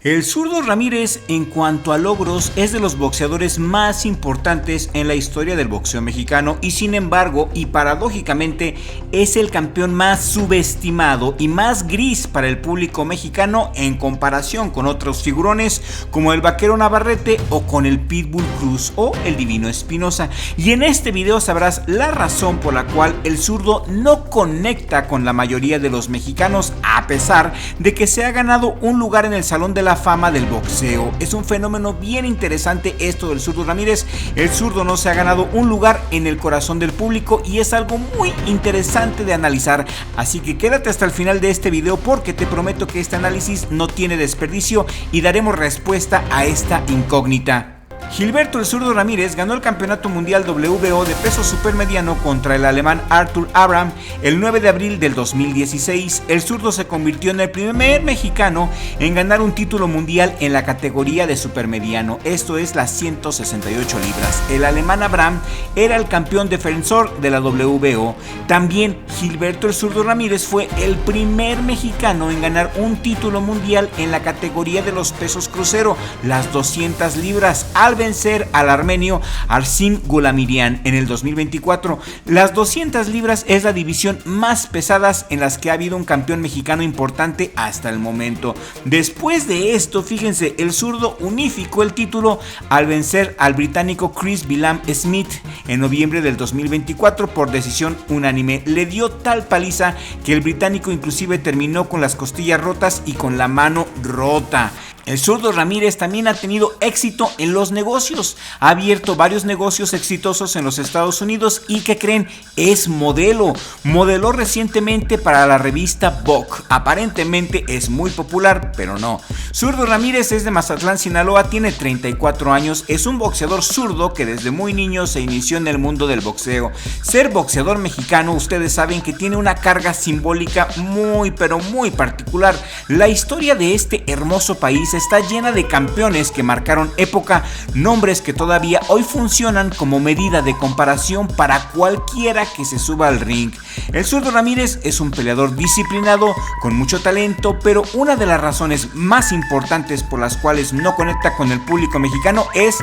El zurdo Ramírez, en cuanto a logros, es de los boxeadores más importantes en la historia del boxeo mexicano y sin embargo, y paradójicamente, es el campeón más subestimado y más gris para el público mexicano en comparación con otros figurones como el Vaquero Navarrete o con el Pitbull Cruz o el Divino Espinosa. Y en este video sabrás la razón por la cual el zurdo no conecta con la mayoría de los mexicanos a pesar de que se ha ganado un lugar en el Salón de la Fama del boxeo. Es un fenómeno bien interesante esto del zurdo Ramírez. El zurdo no se ha ganado un lugar en el corazón del público y es algo muy interesante de analizar, así que quédate hasta el final de este video porque te prometo que este análisis no tiene desperdicio y daremos respuesta a esta incógnita. Gilberto el zurdo Ramírez ganó el campeonato mundial WBO de peso supermediano contra el alemán Arthur Abraham el 9 de abril del 2016. El zurdo se convirtió en el primer mexicano en ganar un título mundial en la categoría de supermediano, esto es las 168 libras. El alemán Abraham era el campeón defensor de la WBO. También Gilberto el zurdo Ramírez fue el primer mexicano en ganar un título mundial en la categoría de los pesos crucero, las 200 libras, al vencer al armenio Arsim Gulamirian en el 2024. Las 200 libras es la división más pesadas en las que ha habido un campeón mexicano importante hasta el momento. Después de esto, fíjense, el zurdo unificó el título al vencer al británico Chris Billam Smith en noviembre del 2024 por decisión unánime. Le dio tal paliza que el británico inclusive terminó con las costillas rotas y con la mano rota. El zurdo Ramírez también ha tenido éxito en los negocios, ha abierto varios negocios exitosos en los Estados Unidos y ¿qué creen? Es modelo, modeló recientemente para la revista Vogue, aparentemente es muy popular, pero no. Zurdo Ramírez es de Mazatlán, Sinaloa, tiene 34 años, es un boxeador zurdo que desde muy niño se inició en el mundo del boxeo. Ser boxeador mexicano, ustedes saben que tiene una carga simbólica muy pero muy particular. La historia de este hermoso país está llena de campeones que marcaron época, nombres que todavía hoy funcionan como medida de comparación para cualquiera que se suba al ring. El zurdo Ramírez es un peleador disciplinado, con mucho talento, pero una de las razones más importantes por las cuales no conecta con el público mexicano es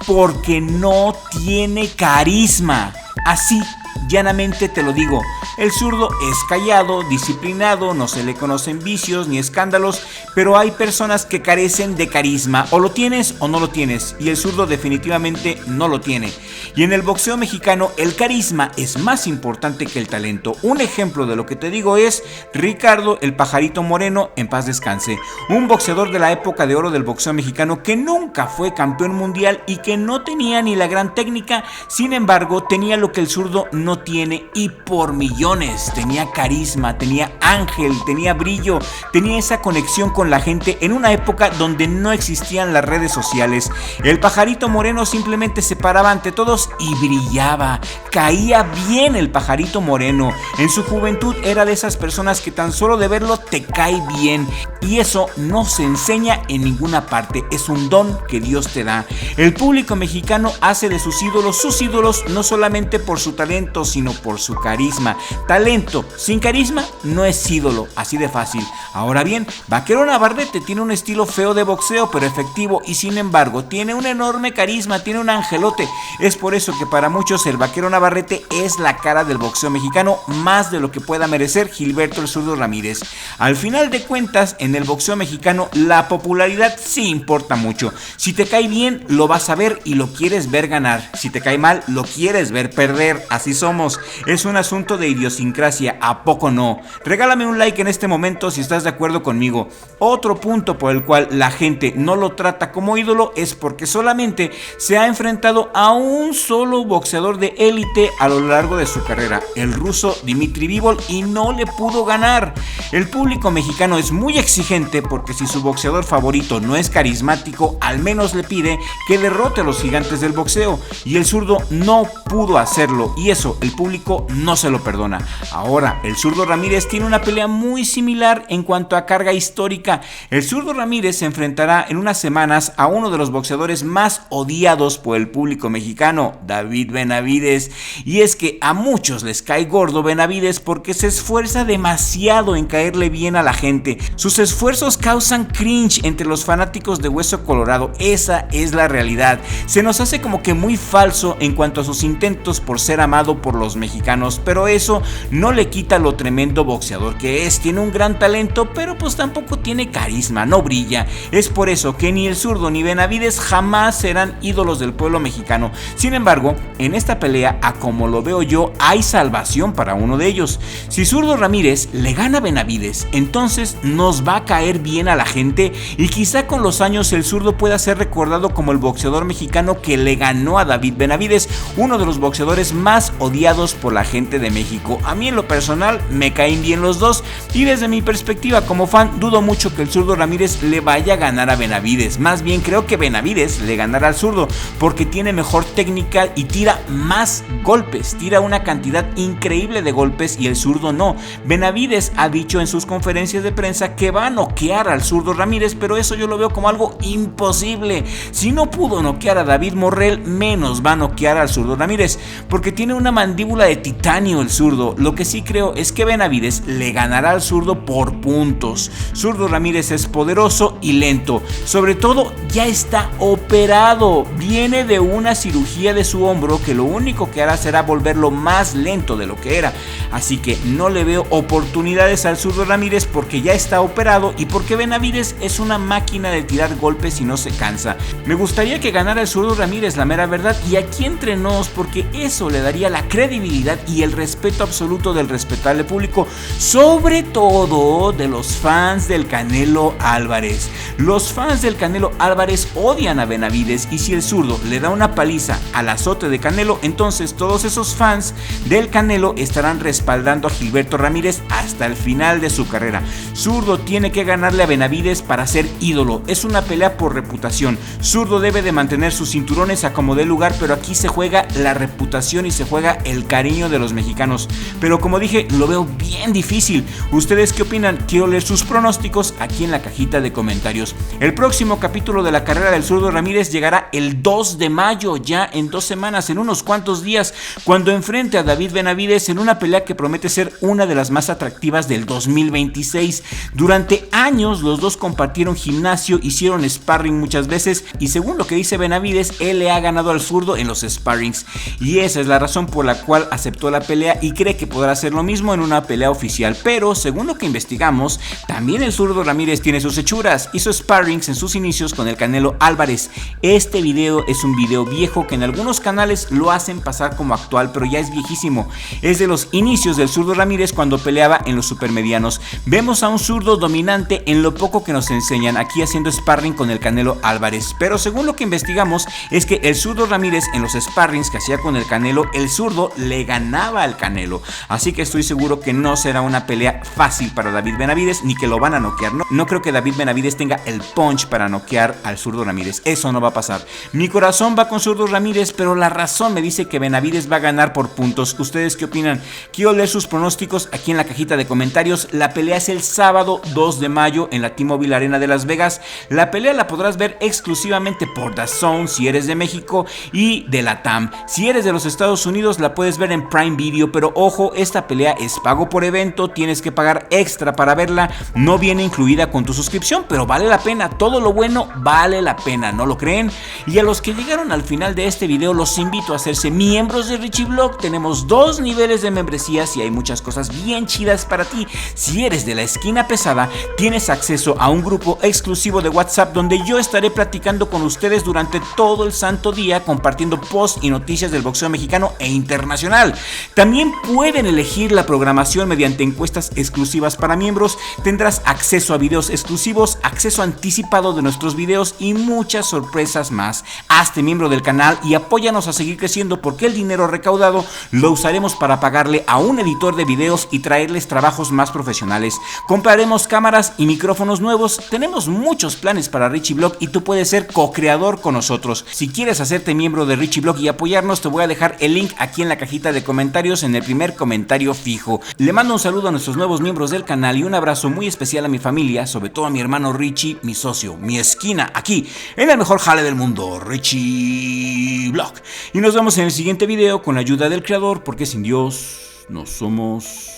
porque no tiene carisma. Así llanamente te lo digo, el zurdo es callado, disciplinado, no se le conocen vicios ni escándalos, pero hay personas que carecen de carisma, o lo tienes o no lo tienes, y el zurdo definitivamente no lo tiene. Y en el boxeo mexicano el carisma es más importante que el talento. Un ejemplo de lo que te digo es Ricardo el Pajarito Moreno, en paz descanse, un boxeador de la época de oro del boxeo mexicano que nunca fue campeón mundial y que no tenía ni la gran técnica, sin embargo tenía lo que el zurdo no tiene y por millones. Tenía carisma, tenía ángel, tenía brillo, tenía esa conexión con la gente en una época donde no existían las redes sociales. El Pajarito Moreno simplemente se paraba ante todos y brillaba. Caía bien el Pajarito Moreno. En su juventud era de esas personas que tan solo de verlo te cae bien, y eso no se enseña en ninguna parte, es un don que Dios te da. El público mexicano hace de sus ídolos no solamente por su talento, sino por su carisma. Talento sin carisma no es ídolo, así de fácil. Ahora bien, Vaquero Navarrete tiene un estilo feo de boxeo, pero efectivo, y sin embargo tiene un enorme carisma, tiene un angelote. Es por eso que para muchos el Vaquero Navarrete es la cara del boxeo mexicano, más de lo que pueda merecer Gilberto el zurdo Ramírez. Al final de cuentas, en el boxeo mexicano la popularidad sí importa mucho. Si te cae bien, lo vas a ver y lo quieres ver ganar. Si te cae mal, lo quieres ver perder. Así somos. Es un asunto de idiosincrasia, ¿a poco no? Regálame un like en este momento si estás de acuerdo conmigo. Otro punto por el cual la gente no lo trata como ídolo es porque solamente se ha enfrentado a un solo boxeador de élite a lo largo de su carrera, el ruso Dmitry Bivol, y no le pudo ganar. El público mexicano es muy exigente porque si su boxeador favorito no es carismático, al menos le pide que derrote a los gigantes del boxeo, y el zurdo no pudo hacerlo, y eso eso el público no se lo perdona. Ahora, el Zurdo Ramírez tiene una pelea muy similar en cuanto a carga histórica. El Zurdo Ramírez se enfrentará en unas semanas a uno de los boxeadores más odiados por el público mexicano, David Benavides. Y es que a muchos les cae gordo Benavides porque se esfuerza demasiado en caerle bien a la gente. Sus esfuerzos causan cringe entre los fanáticos de Hueso Colorado. Esa es la realidad. Se nos hace como que muy falso en cuanto a sus intentos por ser amado por los mexicanos, pero eso no le quita lo tremendo boxeador que es. Tiene un gran talento, pero pues tampoco tiene carisma, no brilla. Es por eso que ni el Zurdo ni Benavides jamás serán ídolos del pueblo mexicano. Sin embargo, en esta pelea, a como lo veo yo, hay salvación para uno de ellos. Si Zurdo Ramírez le gana a Benavides, entonces nos va a caer bien a la gente y quizá con los años el Zurdo pueda ser recordado como el boxeador mexicano que le ganó a David Benavides, uno de los boxeadores más odiados por la gente de México. A mí en lo personal me caen bien los dos y desde mi perspectiva como fan dudo mucho que el Zurdo Ramírez le vaya a ganar a Benavides. Más bien creo que Benavides le ganará al Zurdo porque tiene mejor técnica y tira más golpes, tira una cantidad increíble de golpes y el Zurdo no. Benavides ha dicho en sus conferencias de prensa que va a noquear al Zurdo Ramírez, pero eso yo lo veo como algo imposible. Si no pudo noquear a David Morrell, menos va a noquear al Zurdo Ramírez, porque tiene una mandíbula de titanio el Zurdo. Lo que sí creo es que Benavides le ganará al Zurdo por puntos. Zurdo Ramírez es poderoso y lento, sobre todo ya está operado, viene de una cirugía de su hombro que lo único que hará será volverlo más lento de lo que era, así que no le veo oportunidades al Zurdo Ramírez porque ya está operado y porque Benavides es una máquina de tirar golpes y no se cansa. Me gustaría que ganara el Zurdo Ramírez, la mera verdad, y aquí entre nos, porque eso le daría la credibilidad y el respeto absoluto del respetable público, sobre todo de los fans del Canelo Álvarez. Los fans del Canelo Álvarez odian a Benavides y si el Zurdo le da una paliza al azote de Canelo, entonces todos esos fans del Canelo estarán respaldando a Gilberto Ramírez hasta el final de su carrera. Zurdo tiene que ganarle a Benavides para ser ídolo. Es una pelea por reputación. Zurdo debe de mantener sus cinturones a como dé lugar, pero aquí se juega la reputación y se juega el cariño de los mexicanos. Pero como dije, lo veo bien difícil. ¿Ustedes qué opinan? Quiero leer sus pronósticos aquí en la cajita de comentarios. El próximo capítulo de la carrera del Zurdo Ramírez llegará el 2 de mayo, ya en 2 semanas, en unos cuantos días, cuando enfrente a David Benavides en una pelea que promete ser una de las más atractivas del 2026. Durante años los dos compartieron gimnasio, hicieron sparring muchas veces y según lo que dice Benavides, él le ha ganado al Zurdo en los sparrings y esa es la razón por la cual aceptó la pelea y cree que podrá hacer lo mismo en una pelea oficial. Pero según lo que investigamos, también el Zurdo Ramírez tiene sus hechuras, hizo sparrings en sus inicios con el Canelo Álvarez. Este video es un video viejo que en algunos canales lo hacen pasar como actual, pero ya es viejísimo. Es de los inicios del Zurdo Ramírez cuando peleaba en los supermedianos. Vemos a un Zurdo dominante en lo poco que nos enseñan aquí haciendo sparring con el Canelo Álvarez, pero según lo que investigamos es que el Zurdo Ramírez en los sparrings que hacía con el Canelo, el Zurdo le ganaba al Canelo, así que estoy seguro que no será una pelea fácil para David Benavides ni que lo van a noquear. No creo que David Benavides tenga el punch para noquear al Zurdo Ramírez, eso no va a pasar. Mi corazón va con Zurdo Ramírez, pero la razón me dice que Benavides va a ganar por puntos. ¿Ustedes qué opinan? Quiero leer sus pronósticos aquí en la cajita de comentarios. La pelea es el sábado 2 de mayo en la T-Mobile Arena de Las Vegas. La pelea la podrás ver exclusivamente por DAZN si eres de México y de LATAM. Si eres de los Estados Unidos la puedes ver en Prime Video, pero ojo, esta pelea es pago por evento, tienes que pagar extra para verla, no viene incluida con tu suscripción, pero vale la pena, todo lo bueno vale la pena, ¿no lo creen? Y a los que llegaron al final de este video los invito a hacerse miembros de Richie Vlog. Tenemos 2 niveles de membresías y hay muchas cosas bien chidas para ti. Si eres de la esquina pesada, tienes acceso a un grupo exclusivo de WhatsApp donde yo estaré platicando con ustedes durante todo el santo día, compartiendo posts y noticias del boxeo mexicano e internacional. También pueden elegir la programación mediante encuestas exclusivas para miembros, tendrás acceso a videos exclusivos, acceso anticipado de nuestros videos y muchas sorpresas más. Hazte miembro del canal y apóyanos a seguir creciendo, porque el dinero recaudado lo usaremos para pagarle a un editor de videos y traerles trabajos más profesionales. Compraremos cámaras y micrófonos nuevos. Tenemos muchos planes para Richie Vlog y tú puedes ser co-creador con nosotros. Si quieres hacerte miembro de Richie Vlog y apoyarnos, te voy a dejar el link aquí en la cajita de comentarios en el primer comentario fijo. Le mando un saludo a nuestros nuevos miembros del canal y un abrazo muy especial a mi familia, sobre todo a mi hermano Richie, mi socio, mi esquina, aquí, en el mejor jale del mundo, Richie Vlog. Y nos vemos en el siguiente video con la ayuda del creador, porque sin Dios no somos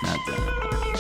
nada.